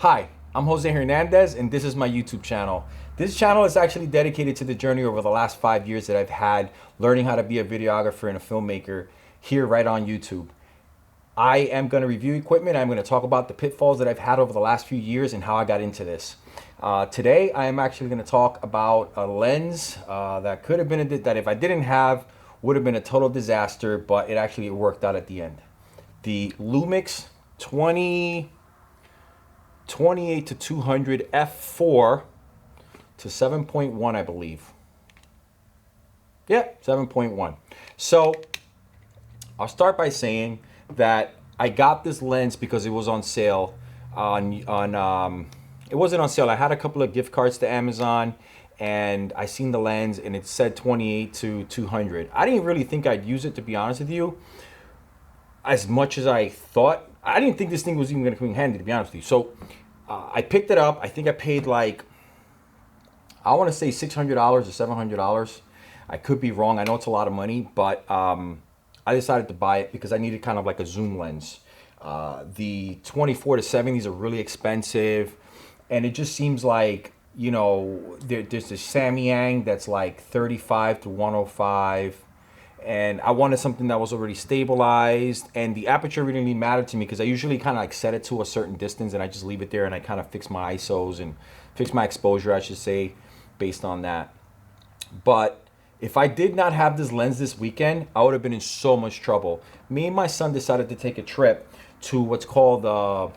Hi, I'm Jose Hernandez and this is my YouTube channel. This channel is actually dedicated to the journey over the last 5 years that I've had learning how to be a videographer and a filmmaker here right on YouTube. I am going to review equipment. I'm going to talk about the pitfalls that I've had over the last few years and how I got into this. Today, I am actually going to talk about a lens that could have been, that if I didn't have, would have been a total disaster, but it actually worked out at the end. The Lumix 28-200 f4 to 7.1, I believe. Yeah, 7.1. So I'll start by saying that I got this lens because it was on sale it wasn't on sale. I had a couple of gift cards to Amazon and I seen the lens and it said 28-200. I didn't really think I'd use it, to be honest with you, as much as I thought. I didn't think this thing was even going to come in handy, to be honest with you. So I picked it up. I think I paid like, I want to say $600 or $700. I could be wrong. I know it's a lot of money, but I decided to buy it because I needed kind of like a zoom lens. The 24-70s are really expensive, and it just seems like, you know, there's this Samyang that's like 35-105. And I wanted something that was already stabilized, and the aperture really didn't matter to me because I usually kind of like set it to a certain distance and I just leave it there and I kind of fix my ISOs and fix my exposure, I should say, based on that. But if I did not have this lens this weekend, I would have been in so much trouble. Me and my son decided to take a trip to what's called a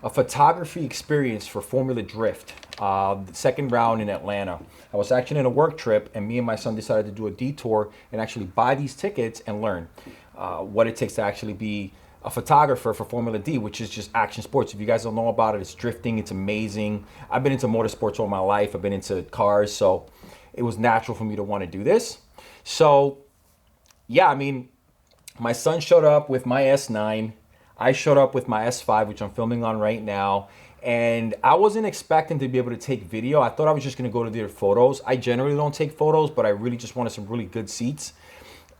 photography experience for Formula Drift, the second round in Atlanta. I was actually in a work trip, and me and my son decided to do a detour and actually buy these tickets and learn what it takes to actually be a photographer for Formula D, which is just action sports. If you guys don't know about it, it's drifting. It's amazing. I've been into motorsports all my life. I've been into cars, so it was natural for me to want to do this. So, yeah, I mean, my son showed up with my S9. I showed up with my S5, which I'm filming on right now. And I wasn't expecting to be able to take video. I thought I was just going to go to their photos. I generally don't take photos, but I really just wanted some really good seats.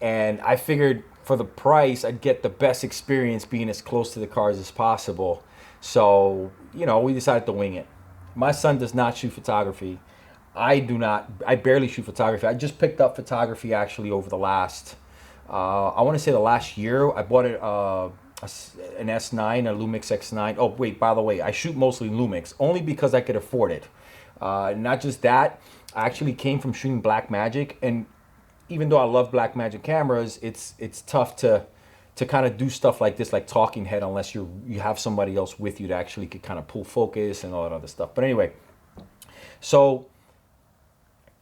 And I figured for the price, I'd get the best experience being as close to the cars as possible. So, you know, we decided to wing it. My son does not shoot photography. I do not. I barely shoot photography. I just picked up photography actually over the last, I want to say the last year. I bought an S9, a Lumix X9. Oh, wait, by the way, I shoot mostly Lumix only because I could afford it. Not just that, I actually came from shooting Blackmagic, and even though I love Blackmagic cameras, it's tough to kind of do stuff like this, like talking head, unless you have somebody else with you to actually could kind of pull focus and all that other stuff. But anyway, so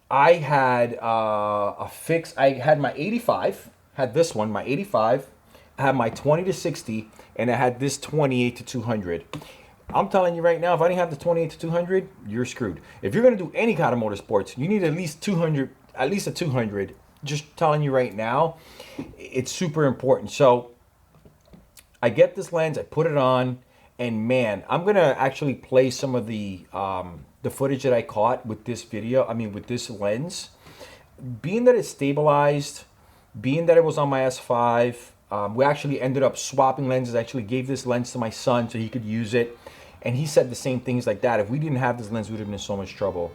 I had I had my 85, had this one, my 85. I had my 20-60, and I had this 28-200. I'm telling you right now, if I didn't have the 28-200, you're screwed. If you're gonna do any kind of motorsports, you need at least 200, at least a 200. Just telling you right now, it's super important. So I get this lens, I put it on, and man, I'm gonna actually play some of the footage that I caught with this video. I mean, with this lens, being that it's stabilized, being that it was on my S5. We actually ended up swapping lenses. I actually gave this lens to my son so he could use it. And he said the same things like that. If we didn't have this lens, we would have been in so much trouble.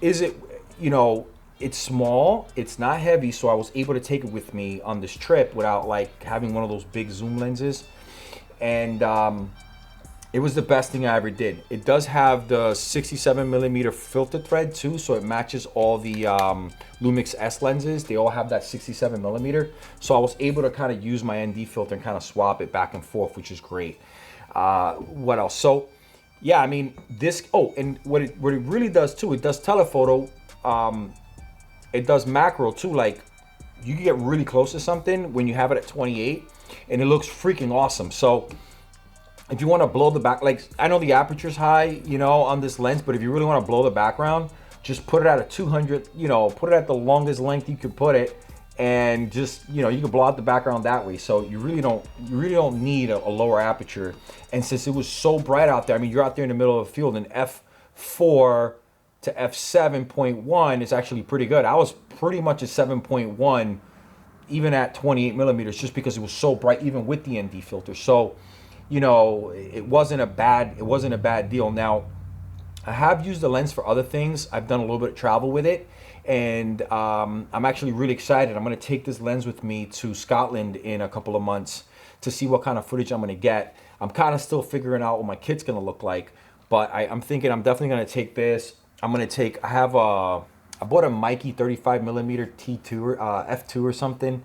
Is it, you know, it's small, it's not heavy, so I was able to take it with me on this trip without like having one of those big zoom lenses. And it was the best thing I ever did. It does have the 67mm filter thread too, so it matches all the Lumix S lenses. They all have that 67mm. So I was able to kind of use my ND filter and kind of swap it back and forth, which is great. What else? So yeah, I mean this, oh, and what it really does too, it does telephoto. It does macro too, like you can get really close to something when you have it at 28 and it looks freaking awesome. So if you want to blow the back, like I know the aperture's high, you know, on this lens, but if you really want to blow the background, just put it at a 200, you know, put it at the longest length you could put it, and just, you know, you can blow out the background that way. So you really don't need a lower aperture. And since it was so bright out there, I mean, you're out there in the middle of the field, and f4 to f7.1 is actually pretty good. I was pretty much a 7.1 even at 28 millimeters, just because it was so bright, even with the ND filter. So it wasn't a bad deal. Now, I have used the lens for other things. I've done a little bit of travel with it, and I'm actually really excited. I'm going to take this lens with me to Scotland in a couple of months to see what kind of footage I'm going to get. I'm kind of still figuring out what my kit's going to look like, but I'm thinking I'm definitely going to take this. I bought a Mikey 35mm T2 F2 or something.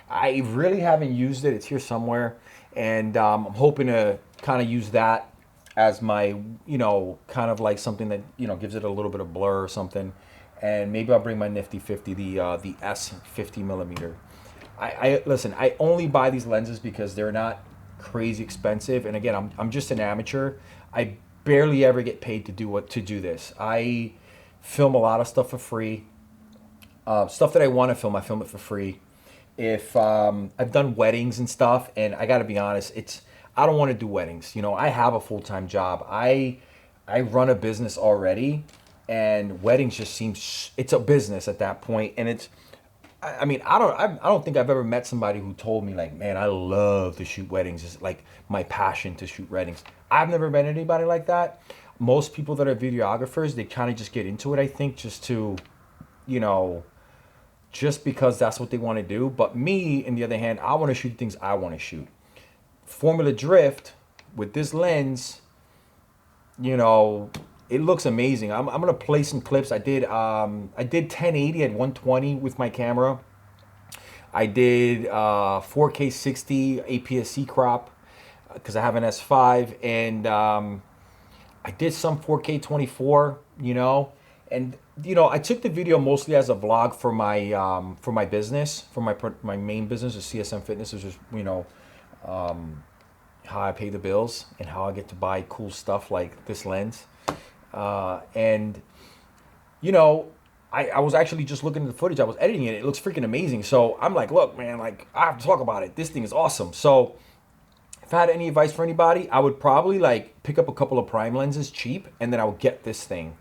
I really haven't used it. It's here somewhere, and I'm hoping to kind of use that as my, kind of like something that, gives it a little bit of blur or something. And maybe I'll bring my nifty 50, the S 50mm. I listen, I only buy these lenses because they're not crazy expensive. And again, I'm just an amateur. I barely ever get paid to do this. I film a lot of stuff for free. Stuff that I want to film, I film it for free. If I've done weddings and stuff, and I got to be honest, I don't want to do weddings. I have a full-time job. I run a business already, and weddings just seems it's a business at that point. And I mean, I don't think I've ever met somebody who told me like, man, I love to shoot weddings. It's like my passion to shoot weddings. I've never met anybody like that. Most people that are videographers, they kind of just get into it, I think, just to, just because that's what they want to do. But me, on the other hand, I want to shoot things I want to shoot. Formula drift with this lens, it looks amazing. I'm gonna play some clips. I did 1080 at 120 with my camera. I did 4K 60 APS-C crop because I have an S5, and I did some 4K 24. And I took the video mostly as a vlog for my business, for my main business, is CSM Fitness, which is how I pay the bills and how I get to buy cool stuff like this lens. And I was actually just looking at the footage. I was editing it. It looks freaking amazing. So I'm like, look, man, like I have to talk about it. This thing is awesome. So if I had any advice for anybody, I would probably like pick up a couple of prime lenses cheap, and then I would get this thing.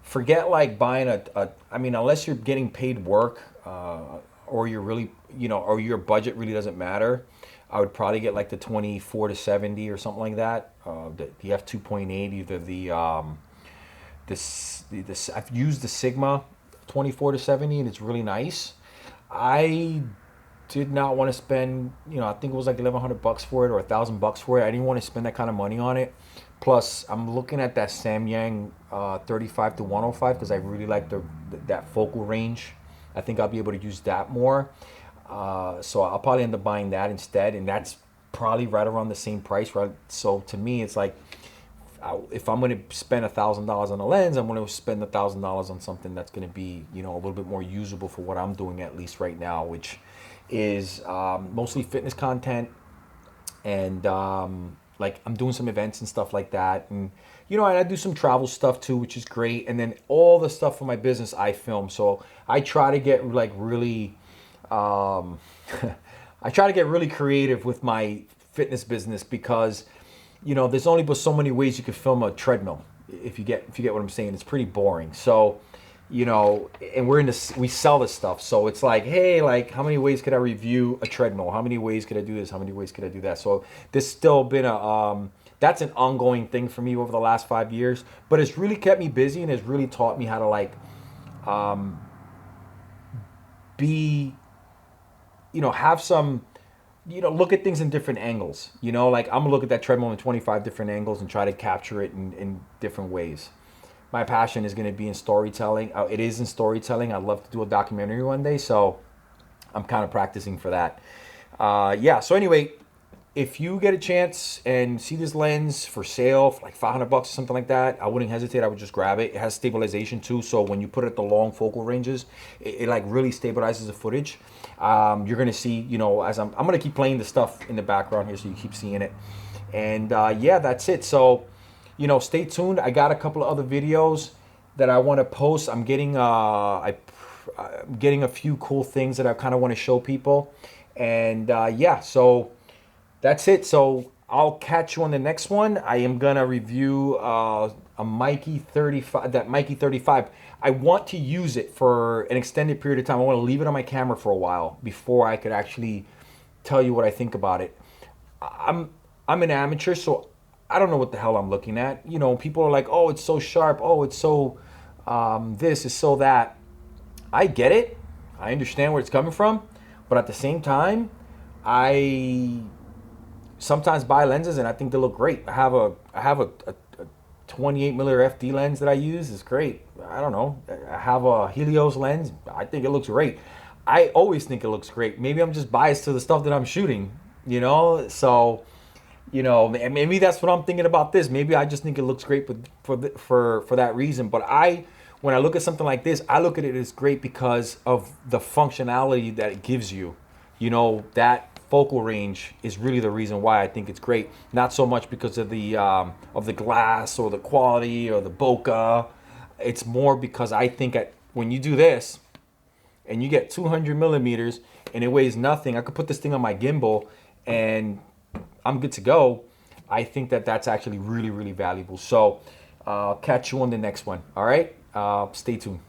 Forget like buying I mean, unless you're getting paid work, or you're really, or your budget really doesn't matter, I would probably get like the 24-70 or something like that. The f2.8, either I've used the Sigma 24-70, and it's really nice. I did not want to spend, I think it was like $1,100 for it or $1,000 for it. I didn't want to spend that kind of money on it. Plus, I'm looking at that Samyang 35-105 because I really like that focal range. I think I'll be able to use that more. So I'll probably end up buying that instead, and that's probably right around the same price, right? So to me, it's like, if I'm going to spend $1,000 on a lens, I'm going to spend $1,000 on something that's going to be, a little bit more usable for what I'm doing, at least right now, which is mostly fitness content, and like I'm doing some events and stuff like that, and and I do some travel stuff too, which is great. And then all the stuff for my business I film, so I try to get like really I try to get really creative with my fitness business, because there's only but so many ways you can film a treadmill. If you get what I'm saying, it's pretty boring. So and we sell this stuff, so it's like, hey, like how many ways could I review a treadmill? How many ways could I do this? How many ways could I do that? So this still been that's an ongoing thing for me over the last 5 years, but it's really kept me busy and has really taught me how to like be have some, look at things in different angles. Like I'm gonna look at that treadmill in 25 different angles and try to capture it in different ways. My passion is gonna be in storytelling. It is in storytelling. I'd love to do a documentary one day, so I'm kind of practicing for that. Yeah, so anyway, if you get a chance and see this lens for sale for like $500 or something like that, I wouldn't hesitate. I would just grab it. It has stabilization too, so when you put it at the long focal ranges, it like really stabilizes the footage. You're gonna see, as I'm gonna keep playing the stuff in the background here, so you keep seeing it. And yeah, that's it. So stay tuned. I got a couple of other videos that I want to post. I'm getting I'm getting a few cool things that I kind of want to show people. And yeah, so that's it. So I'll catch you on the next one. I am gonna review a Mikey 35. That Mikey 35. I want to use it for an extended period of time. I want to leave it on my camera for a while before I could actually tell you what I think about it. I'm I'm an amateur, so I don't know what the hell I'm looking at. You know, people are like, oh, it's so sharp. Oh, it's so this is so that. I get it. I understand where it's coming from, but at the same time, I sometimes buy lenses and I think they look great. I have a 28 millimeter FD lens that I use. It's great. I don't know. I have a Helios lens. I think it looks great. I always think it looks great. Maybe I'm just biased to the stuff that I'm shooting, you know? So, you know, maybe that's what I'm thinking about this. Maybe I just think it looks great for that reason. But when I look at something like this, I look at it as great because of the functionality that it gives you. You know, that focal range is really the reason why I think it's great. Not so much because of the glass or the quality or the bokeh. It's more because I think when you do this and you get 200 millimeters and it weighs nothing, I could put this thing on my gimbal and I'm good to go. I think that that's actually really, really valuable. So catch you on the next one. All right. Stay tuned.